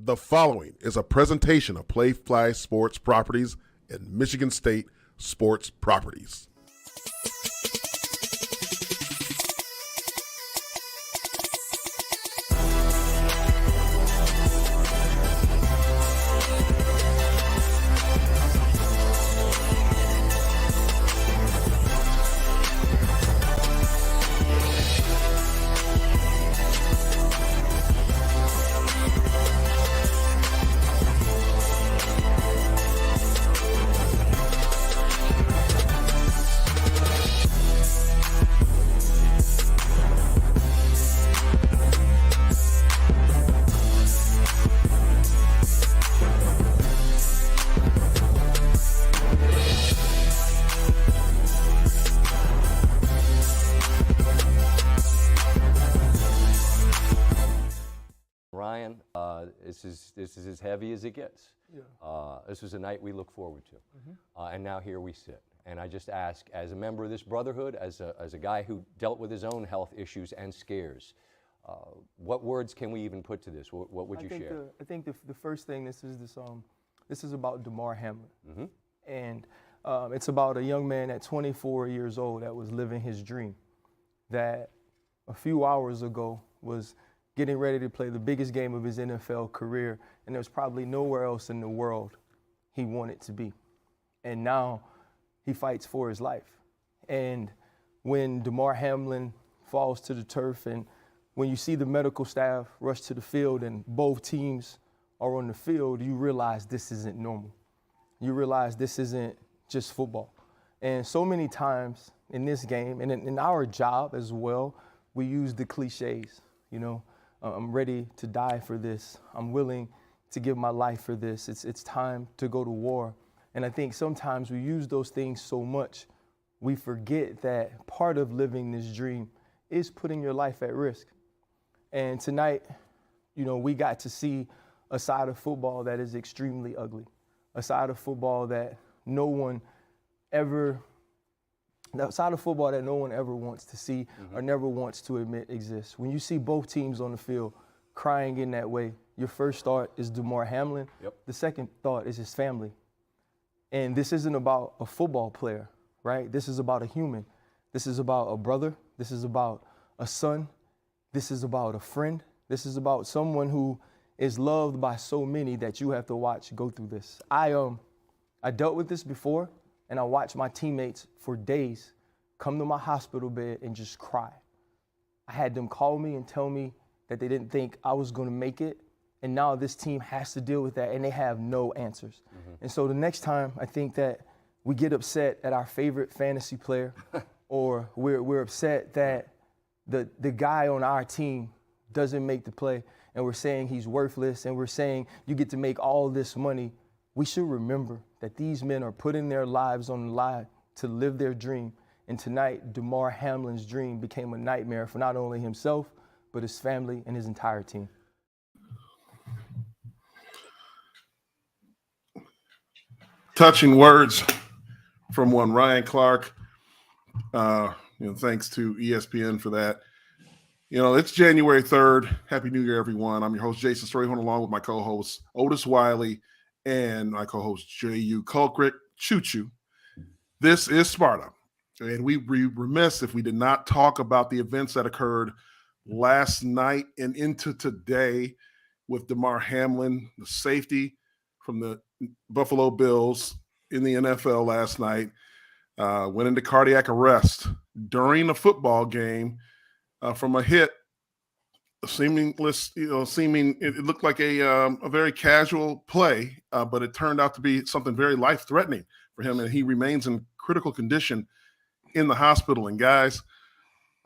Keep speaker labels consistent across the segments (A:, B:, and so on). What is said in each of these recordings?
A: The following is a presentation of Playfly Sports Properties and Michigan State Sports Properties.
B: This is as heavy as it gets.
C: Yeah.
B: This was a night we look forward to. And now here we sit. And I just ask, as a member of this brotherhood, as a guy who dealt with his own health issues and scares, what words can we even put to this? What would you share?
C: I think the first thing, this is about Damar Hamlin. And it's about a young man at 24 years old that was living his dream, that a few hours ago was getting ready to play the biggest game of his NFL career, and there's probably nowhere else in the world he wanted to be. And now he fights for his life. And when Damar Hamlin falls to the turf, and when you see the medical staff rush to the field and both teams are on the field, you realize this isn't normal. You realize this isn't just football. And so many times in this game, and in our job as well, we use the cliches, you know. I'm ready to die for this. I'm willing to give my life for this. It's time to go to war. And I think sometimes we use those things so much, we forget that part of living this dream is putting your life at risk. And tonight, you know, we got to see a side of football that is extremely ugly, a side of football that no one ever wants to see or never wants to admit exists. When you see both teams on the field crying in that way, your first thought is Damar Hamlin.
B: Yep.
C: The second thought is his family. And this isn't about a football player, right? This is about a human. This is about a brother. This is about a son. This is about a friend. This is about someone who is loved by so many that you have to watch go through this. I dealt with this before, and I watched my teammates for days come to my hospital bed and just cry. I had them call me and tell me that they didn't think I was going to make it, and now this team has to deal with that, and they have no answers. And so the next time I think that we get upset at our favorite fantasy player, or we're upset that the guy on our team doesn't make the play, and we're saying he's worthless, and we're saying you get to make all this money, we should remember that these men are putting their lives on the line to live their dream. And tonight, Damar Hamlin's dream became a nightmare for not only himself, but his family and his entire team.
A: Touching words from one Ryan Clark. Thanks to ESPN for that. It's January 3rd. Happy New Year, everyone. I'm your host, Jason Strayhorn, along with my co-hosts, Otis Wiley and my co-host, Jehuu Caulcrick. Choo-choo. This is Sparta. And we'd be remiss if we did not talk about the events that occurred last night and into today with Damar Hamlin, the safety from the Buffalo Bills in the NFL last night, went into cardiac arrest during a football game from a hit, it looked like a very casual play, but it turned out to be something very life-threatening for him, and he remains in critical condition in the hospital. And guys,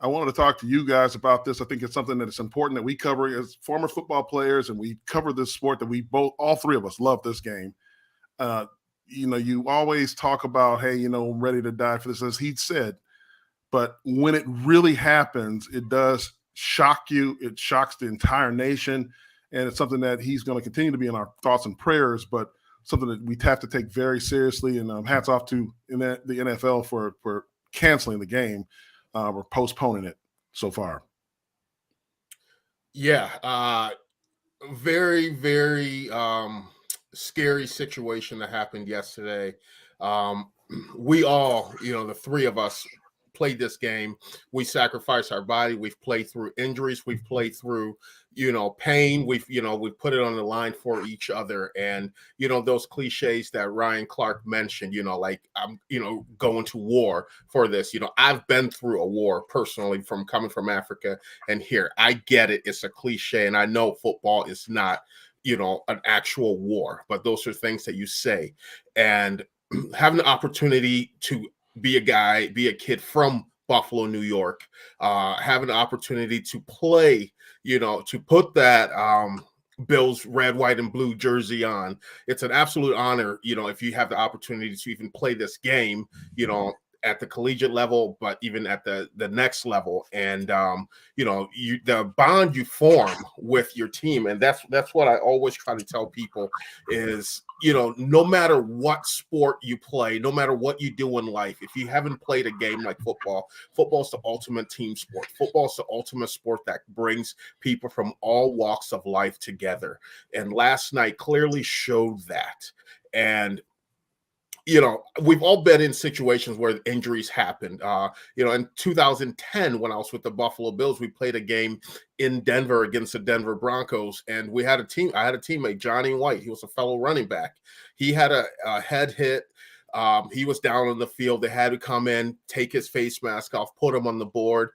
A: I wanted to talk to you guys about this. I think it's something that it's important that we cover as former football players, and we cover this sport that all three of us love this game. You always talk about, hey, I'm ready to die for this, as he said, but when it really happens, it does shock you. It shocks the entire nation, and it's something that he's going to continue to be in our thoughts and prayers, but something that we have to take very seriously. And hats off to the NFL for canceling the game or postponing it so far.
D: Yeah. very, very scary situation that happened yesterday. We all, the three of us played this game. We sacrificed our body. We've played through injuries. We've played through, pain. We've put it on the line for each other. And, those cliches that Ryan Clark mentioned, like I'm, going to war for this. I've been through a war personally from coming from Africa and here. I get it. It's a cliche. And I know football is not, an actual war, but those are things that you say. And having the opportunity to be a kid from Buffalo, New York, having the opportunity to play, to put that Bills red, white, and blue jersey on. It's an absolute honor, if you have the opportunity to even play this game, at the collegiate level, but even at the next level. And, the bond you form with your team. And that's what I always try to tell people is, no matter what sport you play, no matter what you do in life, if you haven't played a game like football is the ultimate team sport. Football is the ultimate sport that brings people from all walks of life together. And last night clearly showed that. And we've all been in situations where injuries happened. In 2010, when I was with the Buffalo Bills, we played a game in Denver against the Denver Broncos, and I had a teammate, Johnny White. He was a fellow running back. He had a head hit. He was down on the field. They had to come in, take his face mask off, put him on the board,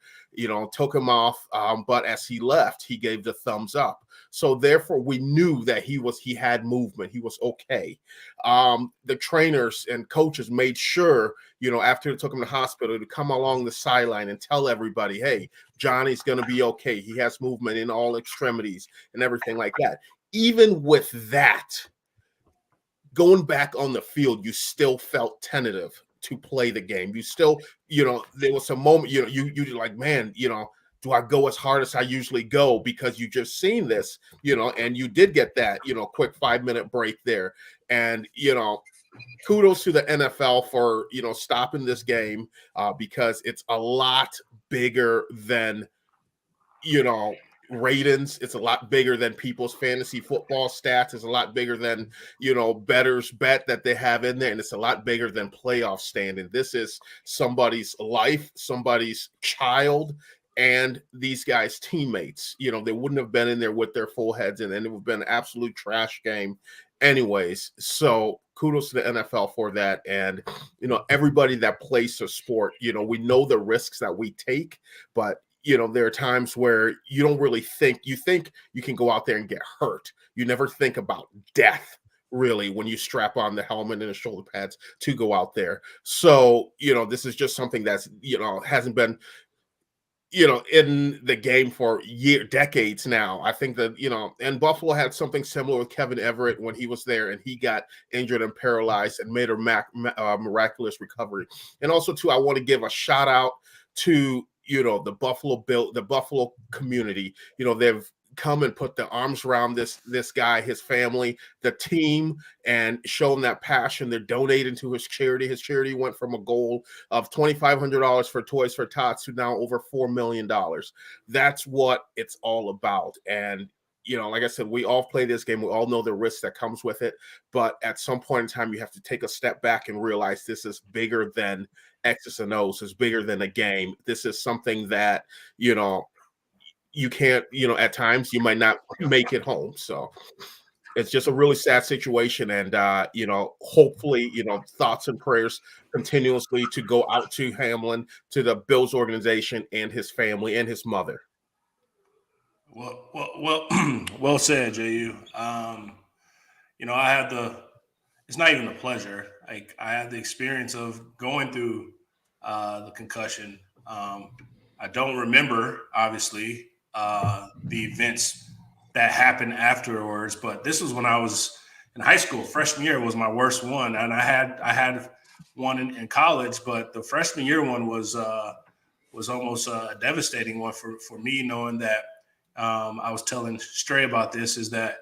D: took him off. But as he left, he gave the thumbs up. So therefore, we knew that he had movement. He was okay. The trainers and coaches made sure, after they took him to the hospital, to come along the sideline and tell everybody, hey, Johnny's going to be okay. He has movement in all extremities and everything like that. Even with that, going back on the field, you still felt tentative to play the game. You still, there was a moment, you're like, man, do I go as hard as I usually go? Because you just seen this, and you did get that, quick 5-minute break there. And, kudos to the NFL for, stopping this game because it's a lot bigger than, ratings. It's a lot bigger than people's fantasy football stats. It's a lot bigger than, bettors bet that they have in there. And it's a lot bigger than playoff standing. This is somebody's life, somebody's child, and these guys' teammates. They wouldn't have been in there with their full heads in, and it would have been an absolute trash game anyways. So kudos to the NFL for that. And, everybody that plays the sport, we know the risks that we take, but there are times where you don't really think you can go out there and get hurt. You never think about death, really, when you strap on the helmet and the shoulder pads to go out there. So, this is just something that's, hasn't been, in the game for decades now. I think that, and Buffalo had something similar with Kevin Everett when he was there and he got injured and paralyzed and made a miraculous recovery. And also, too, I want to give a shout out to, the Buffalo community. They've come and put their arms around this guy, his family, the team, and show him that passion. They're donating to his charity. His charity went from a goal of $2,500 for Toys for Tots to now over $4 million. That's what it's all about. And like I said, we all play this game. We all know the risk that comes with it. But at some point in time, you have to take a step back and realize this is bigger than X's and O's. It's bigger than a game. This is something that, you can't, at times you might not make it home. So it's just a really sad situation. And, hopefully, thoughts and prayers continuously to go out to Hamlin, to the Bills organization and his family and his mother.
E: Well said, Jehuu. I had it's not even a pleasure. I had the experience of going through the concussion. I don't remember, obviously, the events that happened afterwards, but this was when I was in high school. Freshman year was my worst one, and I had one in college, but the freshman year one was almost a devastating one for me, knowing that I was telling Stray about this, is that,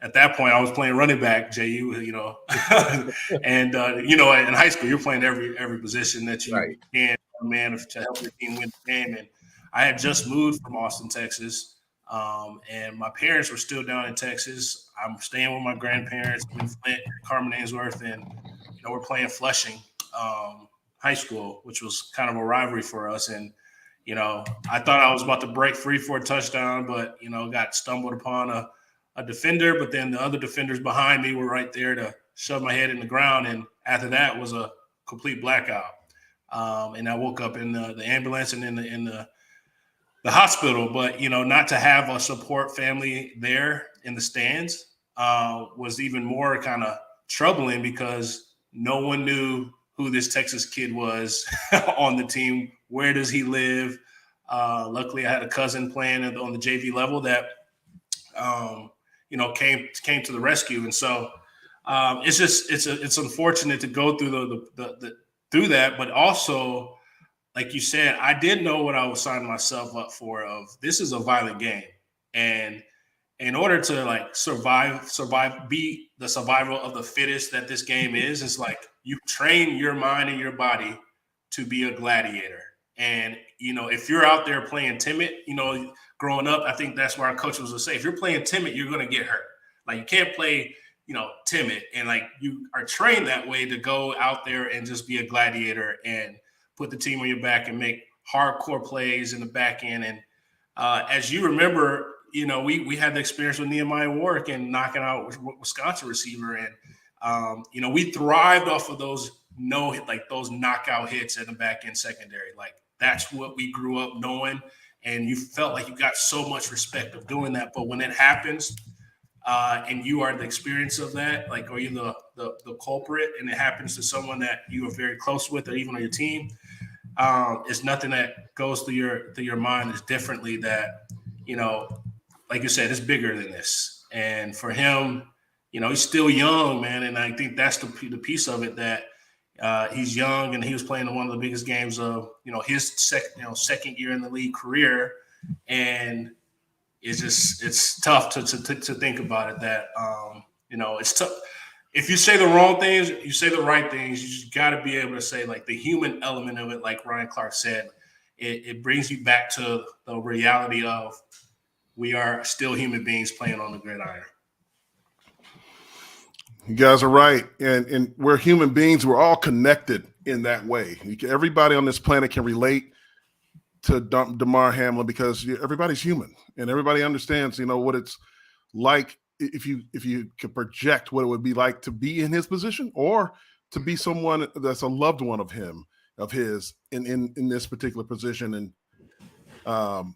E: at that point I was playing running back, Jehuu, and, in high school, you're playing every position that you can, man, to help your team win the game. And I had just moved from Austin, Texas. And my parents were still down in Texas. I'm staying with my grandparents in Flint, Carmen Ainsworth, and we're playing Flushing high school, which was kind of a rivalry for us. And I thought I was about to break free for a touchdown, but got stumbled upon a defender. But then the other defenders behind me were right there to shove my head in the ground. And after that was a complete blackout. And I woke up in the ambulance and in the hospital. But not to have a support family there in the stands was even more kind of troubling, because no one knew who this Texas kid was on the team. Where does he live? Luckily, I had a cousin playing on the JV level that came to the rescue. And so it's unfortunate to go through through that, but also, like you said, I did know what I was signing myself up for. This is a violent game, and in order to survive, be the survival of the fittest that this game is, it's like you train your mind and your body to be a gladiator. And if you're out there playing timid, growing up, I think that's where our coaches would say, if you're playing timid, you're going to get hurt. Like, you can't play timid, and you are trained that way to go out there and just be a gladiator and put the team on your back and make hardcore plays in the back end. And as you remember, we had the experience with Nehemiah Warwick and knocking out Wisconsin receiver. And, we thrived off of those those knockout hits in the back end secondary. That's what we grew up knowing. And you felt like you got so much respect of doing that. But when it happens, and you are the experience of that, or you're the culprit, and it happens to someone that you are very close with, or even on your team, it's nothing that goes through your mind as differently that, like you said, it's bigger than this. And for him, he's still young, man. And I think that's the piece of it, that he's young, and he was playing in one of the biggest games of, his second year in the league career. And it's tough to think about it, that, it's tough. If you say the wrong things, you say the right things. You just got to be able to say, the human element of it, like Ryan Clark said, it brings you back to the reality of we are still human beings playing on the gridiron.
A: You guys are right. And we're human beings. We're all connected in that way. Everybody on this planet can relate to Damar Hamlin, because everybody's human, and everybody understands, what it's like if you can project what it would be like to be in his position, or to be someone that's a loved one of his in this particular position. And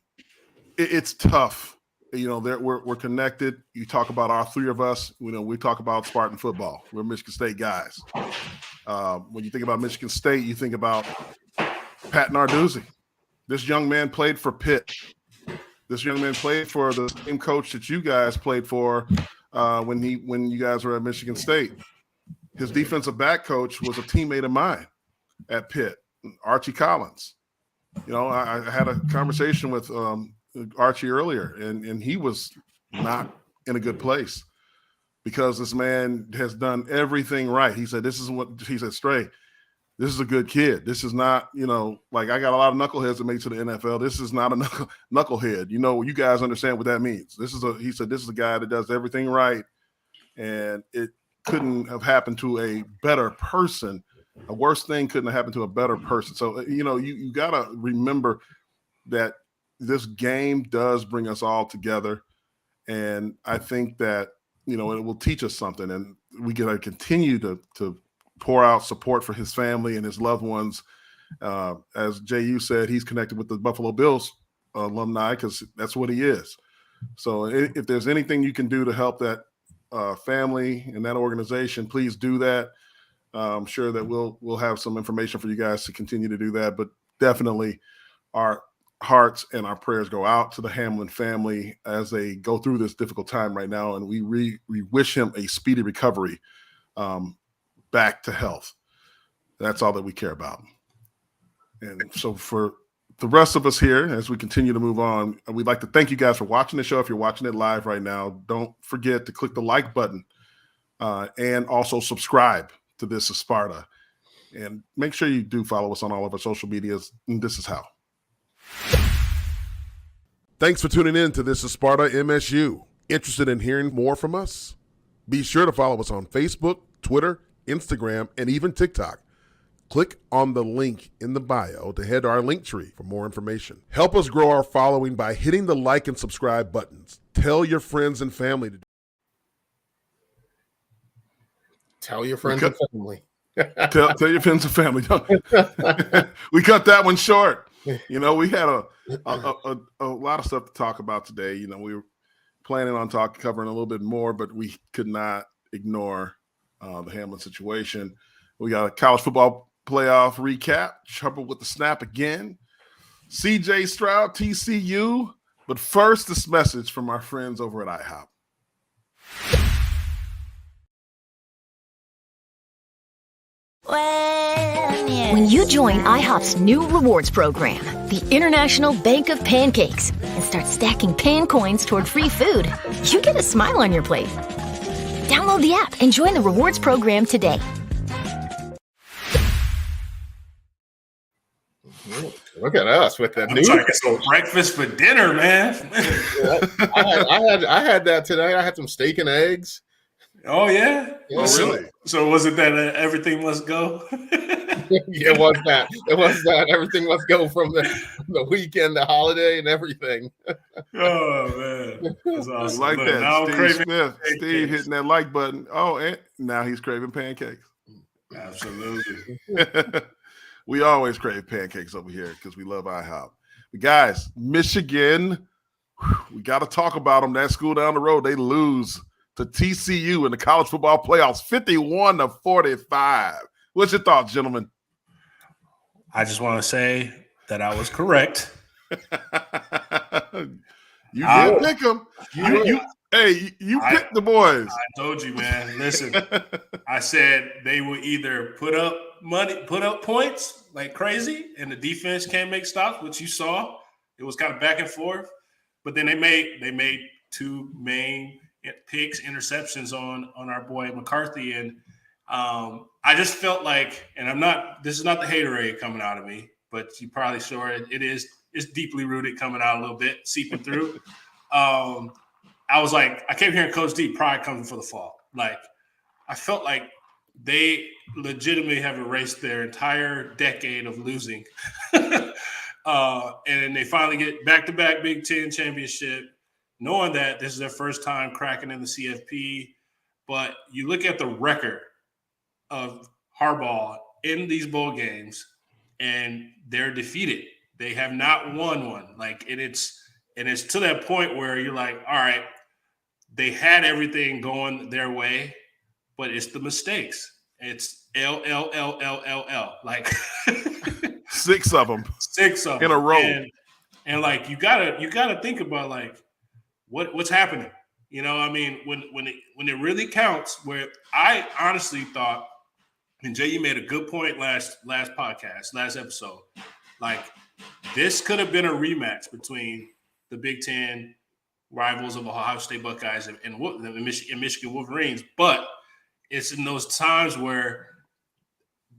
A: it's tough. We're connected. You talk about our three of us. We talk about Spartan football. We're Michigan State guys. When you think about Michigan State, you think about Pat Narduzzi. This young man played for Pitt. This young man played for the same coach that you guys played for when you guys were at Michigan State. His defensive back coach was a teammate of mine at Pitt, Archie Collins. I had a conversation with Archie earlier, and he was not in a good place, because this man has done everything right. He said, Stray, this is a good kid. This is not, I got a lot of knuckleheads that made it to the NFL. This is not a knucklehead. You guys understand what that means. He said, this is a guy that does everything right. And it couldn't have happened to a better person. A worse thing couldn't have happened to a better person. So, you got to remember that this game does bring us all together. And I think that, it will teach us something, and we got to continue to pour out support for his family and his loved ones. As Jehuu said, he's connected with the Buffalo Bills alumni, because that's what he is. So if there's anything you can do to help that family and that organization, please do that. I'm sure that we'll have some information for you guys to continue to do that. But definitely our hearts and our prayers go out to the Hamlin family as they go through this difficult time right now. And we wish him a speedy recovery back to health. That's all that we care about. And so for the rest of us here, as we continue to move on, we'd like to thank you guys for watching the show. If you're watching it live right now, don't forget to click the like button and also subscribe to This is Sparta. And make sure you do follow us on all of our social medias. And this is how. Thanks for tuning in to This is Sparta MSU. Interested in hearing more from us? Be sure to follow us on Facebook, Twitter, Instagram, and even TikTok. Click on the link in the bio to head to our link tree for more information. Help us grow our following by hitting the like and subscribe buttons. Tell your friends and family to
D: Tell your friends and family.
A: tell your friends and family. We cut that one short. You know, we had a lot of stuff to talk about today. You know, we were planning on covering a little bit more, but we could not ignore the Hamlin situation. We got a college football playoff recap, trouble with the snap again. CJ Stroud, TCU. But first, this message from our friends over at IHOP.
F: When you join IHOP's new rewards program, the International Bank of Pancakes, and start stacking pan coins toward free food, you get a smile on your plate. Download the app and join the rewards program today.
D: Look at us with that
E: I'm
D: news.
E: trying to get some breakfast for dinner, man.
D: I had that today. I had some steak and eggs.
E: Oh yeah.
D: Yeah,
A: really?
E: So was it that everything must go?
D: Yeah, it was that. It was that. Everything must go from the weekend, the holiday, and everything.
E: Oh man, that's awesome.
A: Like
E: Look,
A: that.
E: now I'm
A: Steve
E: craving
A: Smith.
E: pancakes.
A: Steve hitting that like button. Oh, and now he's craving pancakes.
E: Absolutely.
A: We always crave pancakes over here because we love IHOP. But guys, Michigan, we got to talk about them. That school down the road, they lose to TCU in the college football playoffs, 51-45. What's your thoughts, gentlemen?
E: I just want to say that I was correct.
A: You did pick them. You picked the boys.
E: I told you, man. Listen, I said they will either put up points like crazy, and the defense can't make stops, which you saw. It was kind of back and forth, but then they made two main picks, interceptions on our boy McCarthy, and I just felt like, and this is not the haterade coming out of me, but you probably sure it's deeply rooted coming out a little bit, seeping through. I was like, I kept hearing Coach D, pride coming for the fall. Like, I felt like they legitimately have erased their entire decade of losing. And they finally get back-to-back Big Ten championship, knowing that this is their first time cracking in the CFP. But you look at the record of Harbaugh in these bowl games, and they're defeated. They have not won one. Like, and it's to that point where you're like, all right, they had everything going their way, but it's the mistakes. It's L. Like
A: Six of them in a row.
E: And like you gotta think about like what's happening. You know, I mean, when it really counts, where I honestly thought, and Jay, you made a good point last episode, like this could have been a rematch between the Big Ten rivals of Ohio State Buckeyes and Michigan Wolverines, but it's in those times where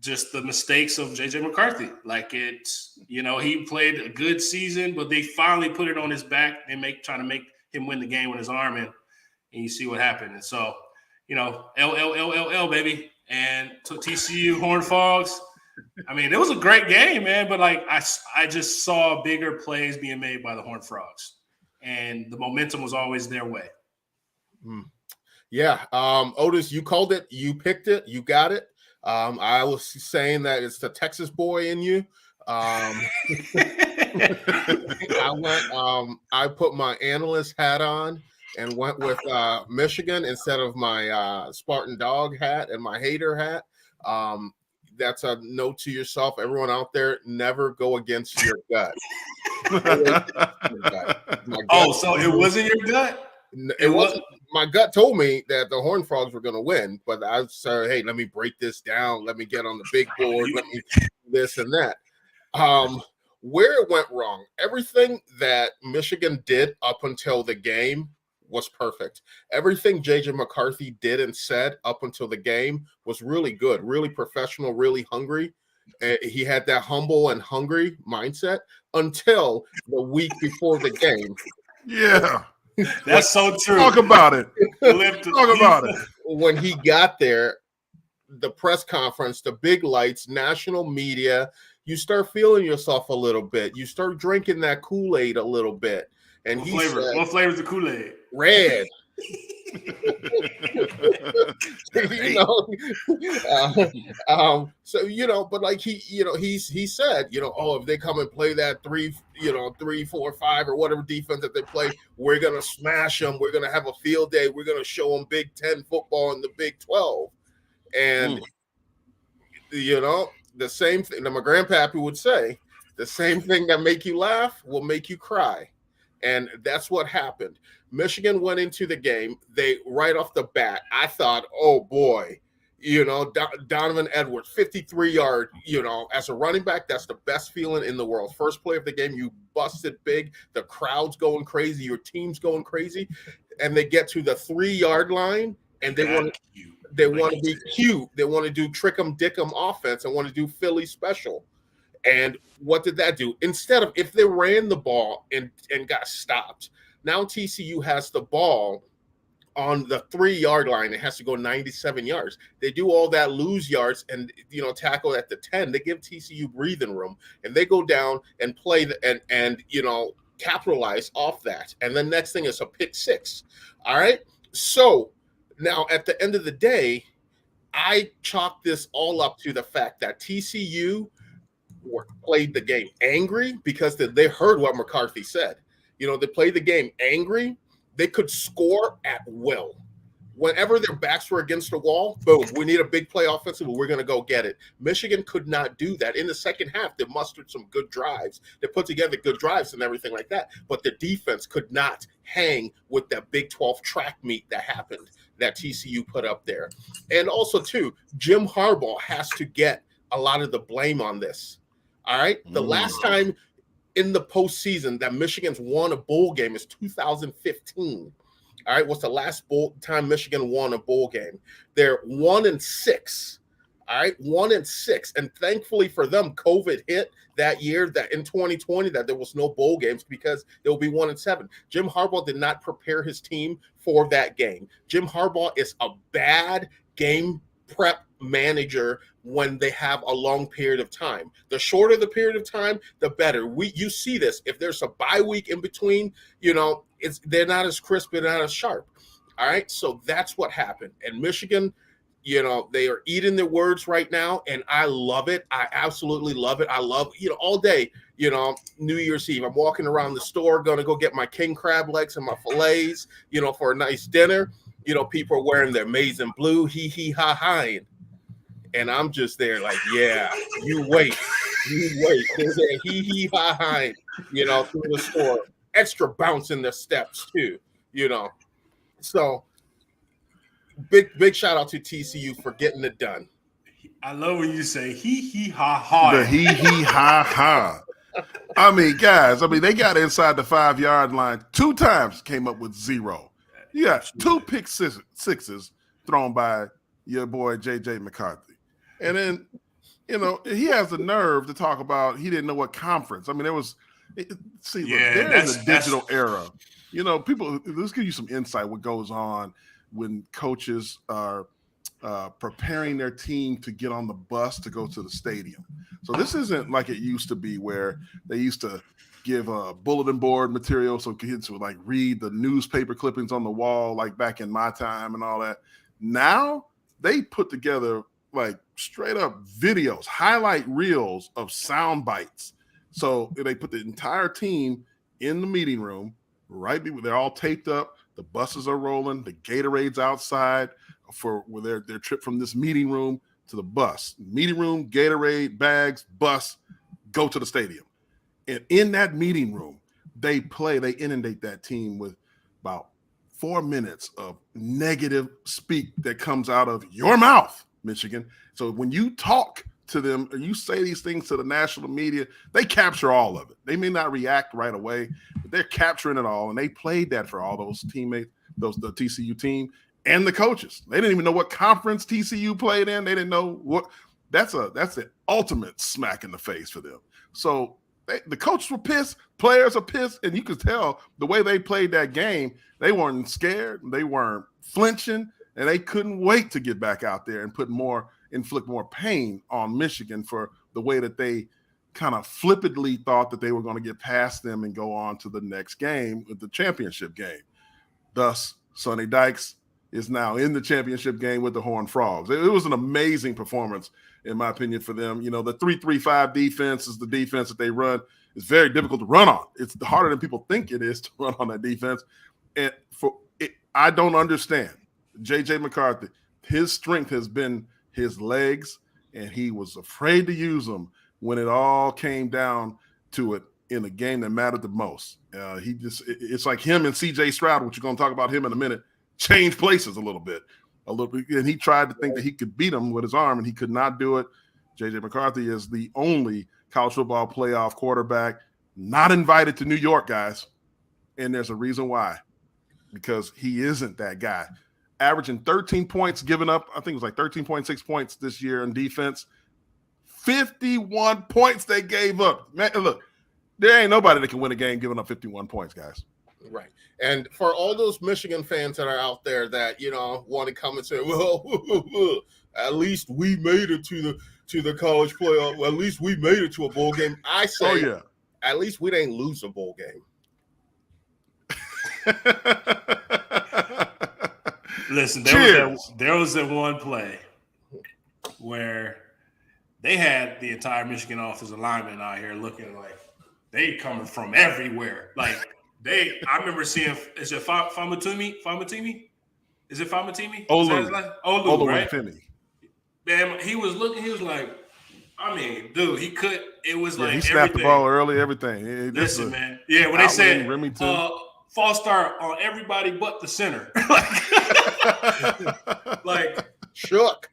E: just the mistakes of J.J. McCarthy, like it's, you know, he played a good season, but they finally put it on his back and trying to make him win the game with his arm, and you see what happened. And so, you know, L, baby. And to TCU Horned Frogs, I mean, it was a great game, man, but like I just saw bigger plays being made by the Horned Frogs, and the momentum was always their way.
D: Yeah. Otis, you called it, you picked it, you got it. I was saying that it's the Texas boy in you. I put my analyst hat on and went with Michigan instead of my Spartan dog hat and my hater hat. That's a note to yourself, everyone out there: never go against your gut.
E: So it wasn't your gut?
D: It wasn't. My gut told me that the Horned Frogs were going to win, but I said, "Hey, let me break this down. Let me get on the big board. Let me do this and that." Where it went wrong, everything that Michigan did up until the game was perfect. Everything J.J. McCarthy did and said up until the game was really good, really professional, really hungry. He had that humble and hungry mindset until the week before the game.
A: Yeah.
E: That's so true.
A: Talk about it.
E: Talk
A: about it.
D: When he got there, the press conference, the big lights, national media, you start feeling yourself a little bit. You start drinking that Kool-Aid a little bit. And
E: What
D: he
E: flavor?
D: said,
E: What flavor is the Kool-Aid?
D: red. So but like he said, if they come and play that 3-4-5 or whatever defense that they play, we're gonna smash them. We're gonna have a field day. We're gonna show them Big Ten football and the Big 12, and the same thing that my grandpappy would say. The same thing that make you laugh will make you cry, and that's what happened. Michigan went into the game. They right off the bat, I thought, oh boy, Donovan Edwards, 53-yard, as a running back, that's the best feeling in the world. First play of the game, you busted big. The crowd's going crazy. Your team's going crazy. And they get to the 3-yard line, and they want to be cute. They want to do trick 'em, dick 'em offense and want to do Philly special. And what did that do? Instead of, if they ran the ball and got stopped, now TCU has the ball on the 3-yard line. It has to go 97 yards. They do all that, lose yards, and tackle at the 10. They give TCU breathing room, and they go down and play and capitalize off that. And the next thing is a pick 6. All right. So now at the end of the day, I chalk this all up to the fact that TCU played the game angry because they heard what McCarthy said. They played the game angry. They could score at will. Whenever their backs were against the wall, boom, we need a big play offensively. We're going to go get it. Michigan could not do that. In the second half, they mustered some good drives. They put together good drives and everything like that. But the defense could not hang with that Big 12 track meet that happened, that TCU put up there. And also, too, Jim Harbaugh has to get a lot of the blame on this. All right? The last time in the postseason that Michigan's won a bowl game is 2015. All right, what's the last time Michigan won a bowl game? They're 1-6. All right, 1-6. And thankfully for them, COVID hit that year, that in 2020, that there was no bowl games because they will be 1-7. Jim Harbaugh did not prepare his team for that game. Jim Harbaugh is a bad game prep manager when they have a long period of time. The shorter the period of time, the better. You see this. If there's a bye week in between, they're not as crisp, they're not as sharp. All right, so that's what happened. And Michigan, they are eating their words right now, and I love it. I absolutely love it. I love, all day, New Year's Eve, I'm walking around the store, going to go get my king crab legs and my fillets, for a nice dinner. People are wearing their maize and blue, hee-hee-ha-ha. And I'm just there like, yeah, you wait. There's a hee-hee-ha-ha, through the store. Extra bounce in their steps, too, So, big shout out to TCU for getting it done.
E: I love when you say hee-hee-ha-ha.
A: The hee-hee-ha-ha. I mean, guys, they got inside the 5-yard line 2 times, came up with 0. You got 2 pick sixes thrown by your boy J.J. McCarthy. And then, he has the nerve to talk about he didn't know what conference. They're in the digital era. People, let's give you some insight what goes on when coaches are preparing their team to get on the bus to go to the stadium. So this isn't like it used to be where they used to give a bulletin board material so kids would read the newspaper clippings on the wall like back in my time and all that. Now they put together straight up videos, highlight reels of sound bites. So they put the entire team in the meeting room, right? They're all taped up. The buses are rolling. The Gatorade's outside for their trip from this meeting room to the bus. Meeting room, Gatorade, bags, bus, go to the stadium. And in that meeting room, they inundate that team with about 4 minutes of negative speak that comes out of your mouth, Michigan. So when you talk to them or you say these things to the national media, they capture all of it. They may not react right away, but they're capturing it all. And they played that for all those teammates, the TCU team and the coaches. They didn't even know what conference TCU played in. They didn't know that's the ultimate smack in the face for them. So the coaches were pissed, players are pissed, and you could tell the way they played that game, they weren't scared, they weren't flinching, and they couldn't wait to get back out there and inflict more pain on Michigan for the way that they kind of flippantly thought that they were going to get past them and go on to the next game, with the championship game. Thus, Sonny Dykes is now in the championship game with the Horned Frogs. It was an amazing performance, in my opinion, for them. You know, the 3-3-5 defense is the defense that they run. It's very difficult to run on. It's harder than people think it is to run on that defense. And I don't understand. J.J. McCarthy, his strength has been his legs, and he was afraid to use them when it all came down to it in a game that mattered the most. It's like him and C.J. Stroud, which you're going to talk about him in a minute, changed places a little bit. And he tried to think that he could beat him with his arm, and he could not do it. J.J. McCarthy is the only college football playoff quarterback not invited to New York, guys. And there's a reason why. Because he isn't that guy. Averaging 13 points, giving up, I think it was like 13.6 points this year in defense. 51 points they gave up. Man, look, there ain't nobody that can win a game giving up 51 points, guys.
D: Right. And for all those Michigan fans that are out there that, you know, want to come and say, well, at least we made it to the college playoff. Well, at least we made it to a bowl game. I say, at least we didn't lose a bowl game.
E: Listen, there was that one play where they had the entire Michigan offensive lineman out here looking like they coming from everywhere. Like I remember seeing, is it Famatimi? Is it Famatimi? Olu, right? Man, he was looking, he was like, I mean, dude, he could, it was like
A: he snapped the ball early, everything.
E: Listen, man. Yeah, when they said false start on everybody but the center. like
D: shook.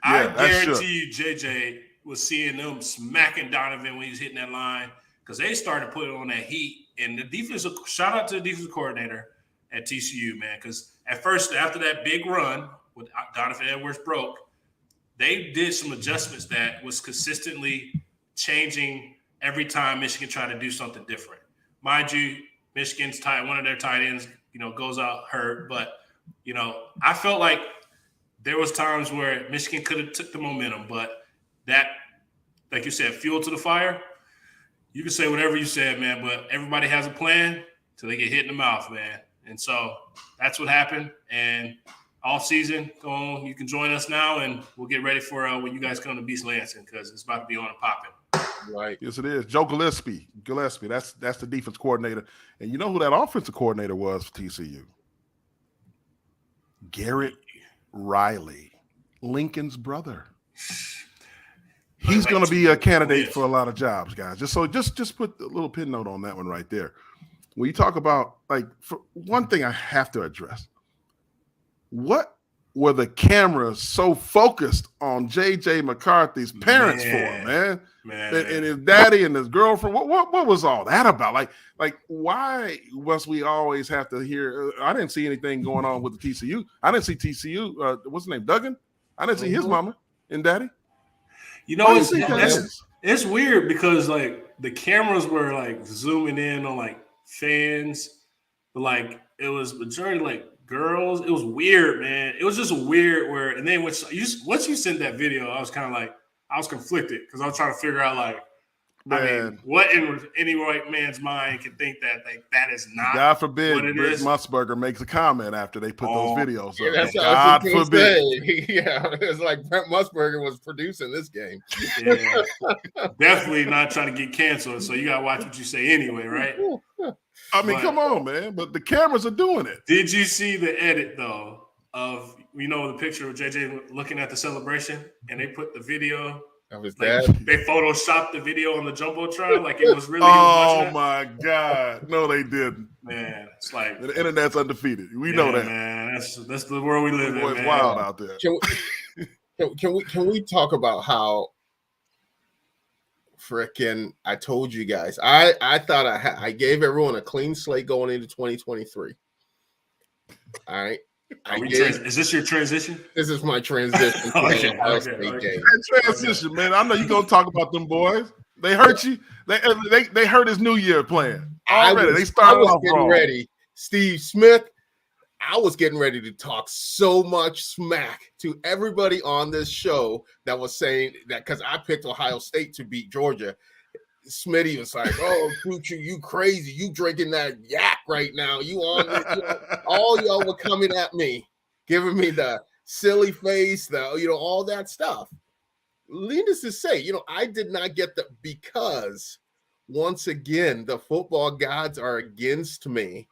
E: I guarantee you JJ was seeing them smacking Donovan when he was hitting that line, because they started putting on that heat. And the defensive, shout out to the defensive coordinator at TCU, man, because at first, after that big run with Donovan Edwards broke, they did some adjustments that was consistently changing every time Michigan tried to do something different. Mind you, Michigan's one of their tight ends, goes out hurt. But, I felt like there was times where Michigan could have took the momentum, but that, like you said, fuel to the fire. You can say whatever you said, man, but everybody has a plan till they get hit in the mouth, man. And so that's what happened. And all season, you can join us now, and we'll get ready for when you guys come to Beast Lansing, because it's about to be on and popping.
D: Right.
A: Yes, it is. Joe Gillespie. That's the defense coordinator. And you know who that offensive coordinator was for TCU? Garrett Riley, Lincoln's brother. He's going to be a candidate for a lot of jobs, guys. Just put a little pin note on that one right there. When you talk about, for one thing I have to address, what were the cameras so focused on J.J. McCarthy's parents for, man? And his daddy and his girlfriend? What was all that about? Like why must we always have to hear? I didn't see anything going on with the TCU. I didn't see TCU. What's his name? Duggan? I didn't see his mama and daddy.
E: It's weird because the cameras were zooming in on fans, but it was majority girls. It was weird, man. It was just weird and then once you sent that video, I was kind of I was conflicted because I was trying to figure out what in any right man's mind can think that that is not.
A: God forbid Britt Musburger makes a comment after they put those videos up.
D: That's
A: God forbid.
D: Yeah, it's like Brent Musburger was producing this game.
E: Yeah. Definitely not trying to get canceled, so you got to watch what you say anyway, right?
A: Come on, man. But the cameras are doing it.
E: Did you see the edit, though, of, the picture of JJ looking at the celebration, and they put the video
D: of his dad?
E: They photoshopped the video on the Jumbotron like it was really
A: Oh, my God. No, they didn't.
E: Man, it's
A: the internet's undefeated. We know that.
E: Man, that's the world we live in,
A: It's
E: man.
A: wild out there.
D: Can we talk about how frickin' I told you guys, I thought I gave everyone a clean slate going into 2023. All right.
E: Is this your transition?
D: This is my transition.
E: Okay.
A: That transition, man. I know you're gonna talk about them boys. They hurt you. They hurt his New Year plan already. They started off
D: getting
A: wrong.
D: ready. Steve Smith. I was getting ready to talk so much smack to everybody on this show that was saying that because I picked Ohio State to beat Georgia. Smitty was like, "Oh, you crazy? You drinking that yak right now? You on it?" All y'all were coming at me, giving me the silly face, all that stuff. Needless to say, I did not get that because once again the football gods are against me,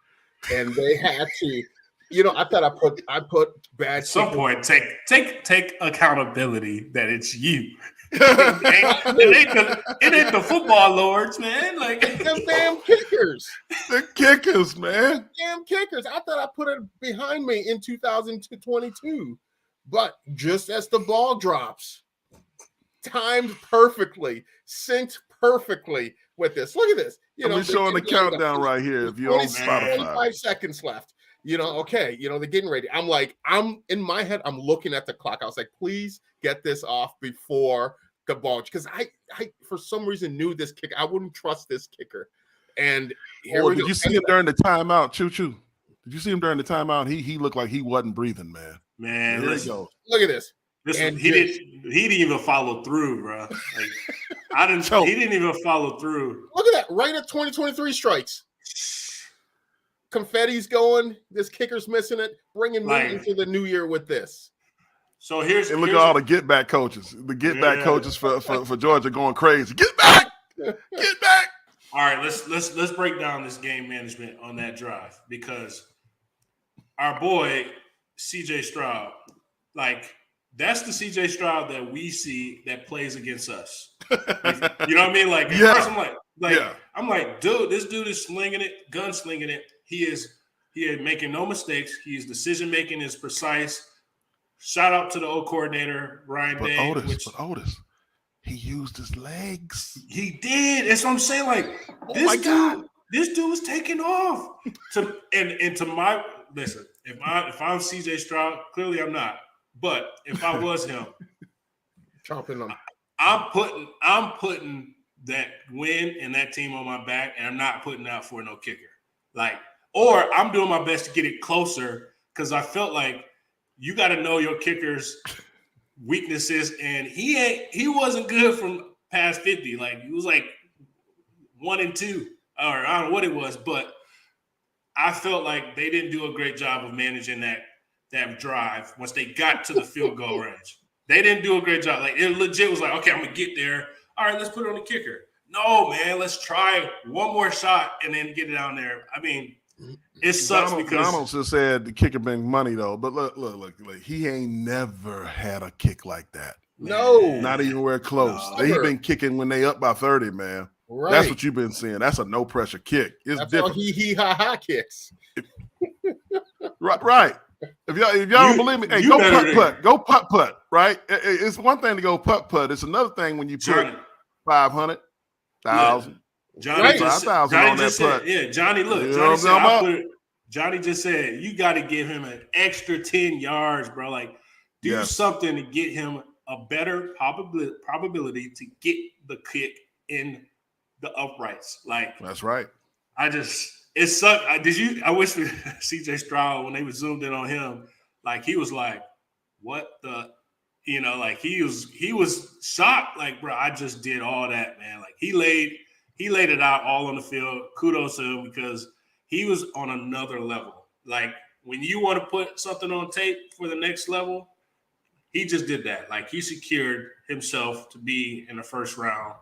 D: and they had to. I thought I put bad.
E: At some point, take accountability that it's you. It ain't the football lords, man. Like
D: the damn kickers.
A: The kickers, man.
D: Damn kickers. I thought I put it behind me in 2022. But just as the ball drops, timed perfectly, synced perfectly with this. Look at this.
A: I'm showing the countdown right here if you're on Spotify.
D: 25 seconds left. Okay, they're getting ready. I'm in my head, I'm looking at the clock. I was like, please get this off before the ball. Because I for some reason knew this kicker. I wouldn't trust this kicker. And here we go.
A: Did you see him during the timeout? Choo. Did you see him during the timeout? He looked like he wasn't breathing, man.
E: Man,
A: here he goes.
D: Look at this.
E: He didn't even follow through, bro. Like, he didn't even follow through.
D: Look at that, right at 2023 strikes. Confetti's going. This kicker's missing it. Bringing me into the new year with this.
E: So
A: look at all the get back coaches. The get back coaches for Georgia going crazy. Get back, get back.
E: All right, let's break down this game management on that drive because our boy CJ Stroud, that's the CJ Stroud that we see that plays against us. You know what I mean? Like, at first I'm like, dude, this dude is slinging it, gunslinging it. He is making no mistakes. His decision making is precise. Shout out to the O coordinator, Ryan Day.
A: Otis, he used his legs.
E: He did. That's what I'm saying. Like, this dude was taking off. Listen, if I'm CJ Stroud, clearly I'm not. But if I was him,
D: chopping them.
E: I'm putting that win and that team on my back, and I'm not putting out for no kicker. Or I'm doing my best to get it closer because I felt like you got to know your kicker's weaknesses, and he wasn't good from past 50. Like, he was 1 and 2, or I don't know what it was, but I felt like they didn't do a great job of managing that drive once they got to the field goal range. They didn't do a great job. Like, it legit was like, okay, I'm gonna get there. All right, let's put it on the kicker. No, man, let's try one more shot and then get it down there. I mean, it sucks because
A: Donald just said the kicker bring money though. But look, he ain't never had a kick like that.
D: No,
A: not even where close. He been kicking when they up by 30, man.
D: Right.
A: That's what you've been seeing. That's a no pressure kick. It's
D: That's
A: different.
D: all he ha ha kicks.
A: Right. If y'all don't believe me, hey, go putt. Right. It's one thing to go putt. It's another thing when you put 500, 1,000.
E: Johnny
A: just
E: said, yeah, Johnny, look, Johnny just said, you got to give him an extra 10 yards, bro. Like, do something to get him a better probability to get the kick in the uprights. Like,
A: that's right.
E: It sucked. I wish CJ Stroud, when they was zoomed in on him, like, he was like, what the, like, he was shocked. Like, bro, I just did all that, man. Like, he laid it out all on the field. Kudos to him because he was on another level. Like, when you want to put something on tape for the next level, he just did that. Like, he secured himself to be in the first round,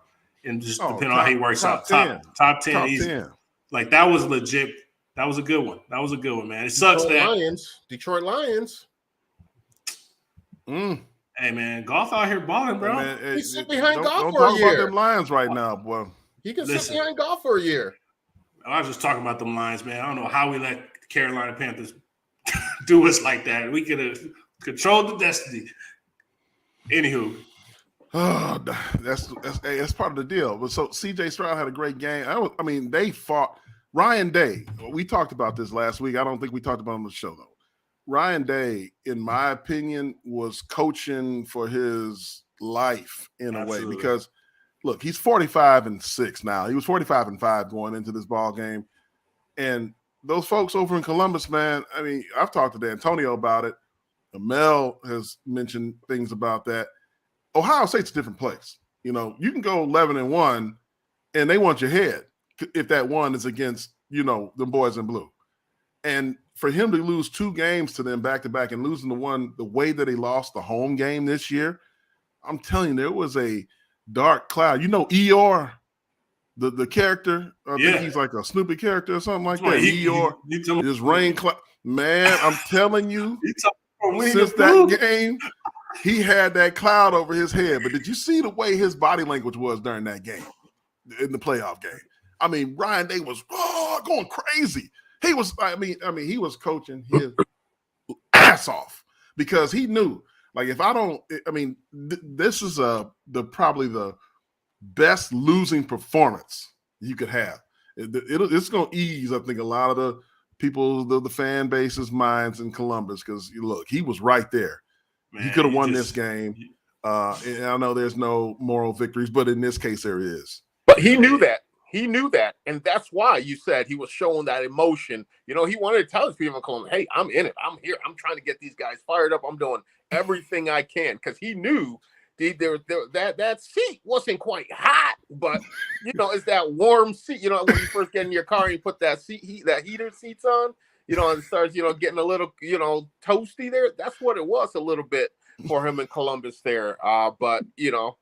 E: and just depending on how he works out, top 10 easy. 10. Like, that was legit. That was a good one. Man. It sucks
D: Detroit Lions.
E: Hey, man, golf out here balling, bro.
A: Hey, man,
D: he's sitting behind golf
A: for a year. Don't talk about them Lions right now, boy.
D: He can sit behind golf for a year.
E: I was just talking about them Lions, man. I don't know how we let the Carolina Panthers do us like that. We could have controlled the destiny. Anywho.
A: Oh, that's part of the deal. But so CJ Stroud had a great game. I mean, they fought Ryan Day. We talked about this last week. I don't think we talked about it on the show though. Ryan Day, in my opinion, was coaching for his life in a way because, look, he's 45-6 now. He was 45-5 going into this ball game. And those folks over in Columbus, man, I mean, I've talked to D'Antonio about it. Mel has mentioned things about that. Ohio State's a different place. You know, you can go 11-1 and they want your head if that one is against, you know, the boys in blue. And for him to lose 2 games to them back-to-back and losing the one the way that he lost the home game this year, I'm telling you, there was a dark cloud. You know Eeyore, the character? I think he's like a Snoopy character or something like that. Eeyore, this rain cloud. Man, I'm telling you, since that game, he had that cloud over his head. But did you see the way his body language was during that game, in the playoff game? I mean, Ryan Day was going crazy. He was, I mean, he was coaching his ass off because he knew, like, if I don't, I mean, this is probably the best losing performance you could have. It's going to ease, I think, a lot of the people, the fan base's minds in Columbus because, look, he was right there. Man, he could have won this game. And I know there's no moral victories, but in this case, there is.
D: But he knew that. He knew that, and that's why you said he was showing that emotion. You know, he wanted to tell his people, hey, I'm in it. I'm here. I'm trying to get these guys fired up. I'm doing everything I can because he knew that seat wasn't quite hot, but, you know, it's that warm seat. You know, when you first get in your car and you put that heater seats on, you know, and it starts, you know, getting a little, you know, toasty there. That's what it was a little bit for him in Columbus there. But, you know,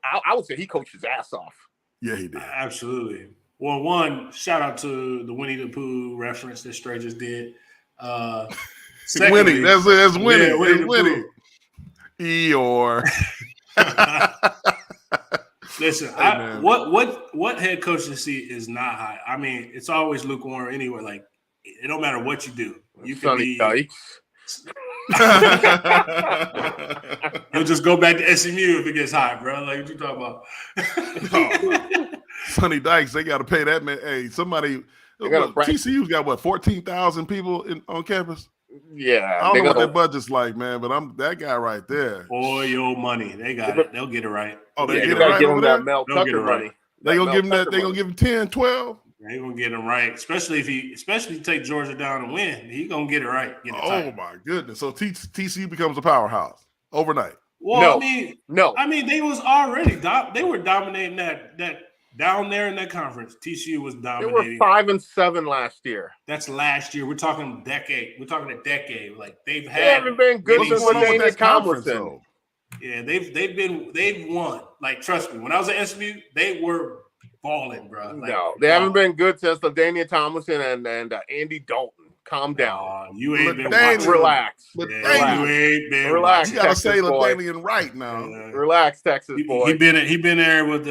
D: I would say he coached his ass off.
A: Yeah, he did.
E: Absolutely. Well, one, shout out to the Winnie the Pooh reference that Stray just did.
A: Winnie, that's Winnie.
E: Yeah,
A: Winnie. Eeyore.
E: Listen,
A: hey,
E: what head coaching seat is not hot? I mean, it's always lukewarm anyway. Like, it don't matter what you do. You can be. He'll just go back to SMU if it gets hot, bro. Like, what you talking about?
A: Sonny Dykes, they got to pay that man. Hey, somebody. TCU's got what, 14,000 people on campus?
D: Yeah,
A: I don't know what their budget's like, man, but I'm that guy right there.
E: For your money, they got it. They'll get it right.
A: Oh, they get it right over there.
D: Mel Tucker money.
A: They gonna give him that. They gonna give him 10, 12.
E: They're gonna get him right, especially if you take Georgia down and win. He gonna get it right.
A: Oh my goodness! So TCU becomes a powerhouse overnight.
E: Well,
D: no.
E: I mean, they was already they were dominating that down there in that conference. TCU was dominating.
D: They were 5-7 last year.
E: That's last year. We're talking decade. We're talking a decade. Like they haven't
D: been good since Daniel Tomlinson.
E: Yeah, they've won. Like, trust me, when I was at SMU, they were balling, bro. Like,
D: no, they haven't been good since Daniel Tomlinson and Andy Dalton. Calm down.
E: You ain't been
D: watching. Relax.
E: You ain't been
D: relax.
A: You gotta say LaDainian right now.
D: Relax, Texas boy.
E: He been there with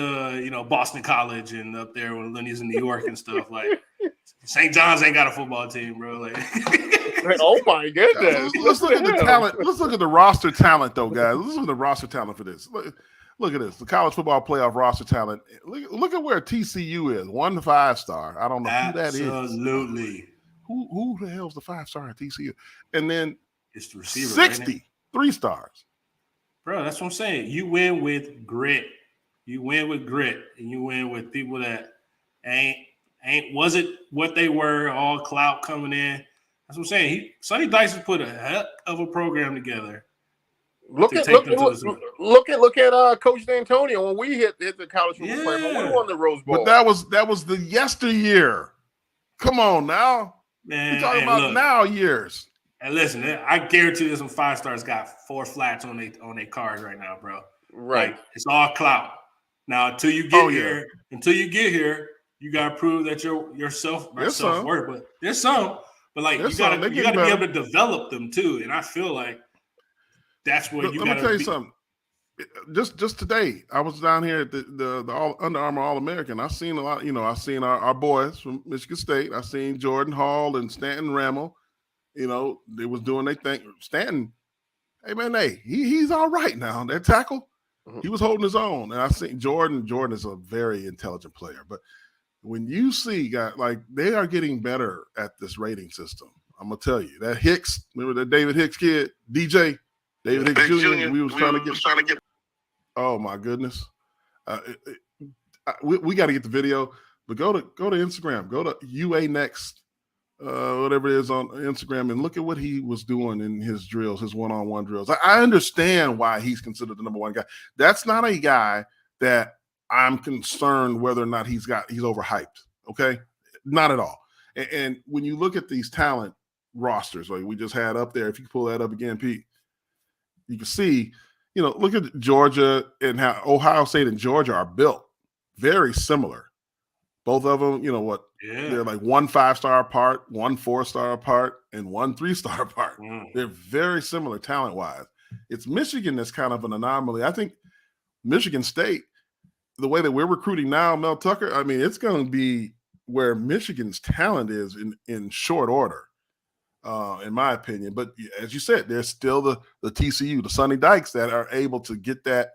E: Boston College and up there when he's in New York and stuff. Like, St. John's ain't got a football team, bro. Like,
D: oh my goodness.
A: Let's look at the talent. Let's look at the roster talent, though, guys. Let's look at the roster talent for this. Look at this. The college football playoff roster talent. Look at where TCU is. 1 5-star. I don't know who that is.
E: Absolutely.
A: Who the hell's the 5-star at TCU? And then
E: it's the receiver.
A: 60 3-stars.
E: Bro, that's what I'm saying. You win with grit. You win with grit, and you win with people that wasn't what they were, all clout coming in. That's what I'm saying. Sonny Dykes has put a heck of a program together.
D: Look at Coach D'Antonio when we hit the college football playoff. We won the Rose Bowl.
A: But that was the yesteryear. Come on now.
E: Man,
A: we're talking about now years.
E: And listen, I guarantee there's some 5-stars got 4 flats on their cards right now, bro.
D: Right.
E: Like, it's all clout. Now, until you get here, you gotta prove that your self-worth. But there's some. But like, you gotta be able to develop them too. And I feel like that's what you gotta.
A: Let me tell you something. Just today, I was down here at the Under Armour All-American. I've seen a lot. I've seen our boys from Michigan State. I've seen Jordan Hall and Stanton Ramel. They was doing their thing. Stanton, hey man, he's all right now. That tackle, he was holding his own. And I seen Jordan. Jordan is a very intelligent player. But when you see guys like they are getting better at this rating system, I'm gonna tell you that Hicks. Remember that David Hicks kid, DJ David Hicks Jr. We was trying to get. Oh my goodness, we got to get the video. But go to Instagram. Go to UA Next, whatever it is on Instagram, and look at what he was doing in his drills, his one-on-one drills. I understand why he's considered the number one guy. That's not a guy that I'm concerned whether or not he's overhyped. Okay, not at all. And when you look at these talent rosters, like we just had up there, if you can pull that up again, Pete, you can see, look at Georgia and how Ohio State and Georgia are built very similar. Both of them, they're like 1 5-star apart, 1 4-star apart, and 1 3-star apart. They're very similar talent-wise. It's Michigan that's kind of an anomaly. I think Michigan State, the way that we're recruiting now, Mel Tucker, I mean, it's going to be where Michigan's talent is in short order, in my opinion. But as you said, there's still the TCU, the Sonny Dykes that are able to get that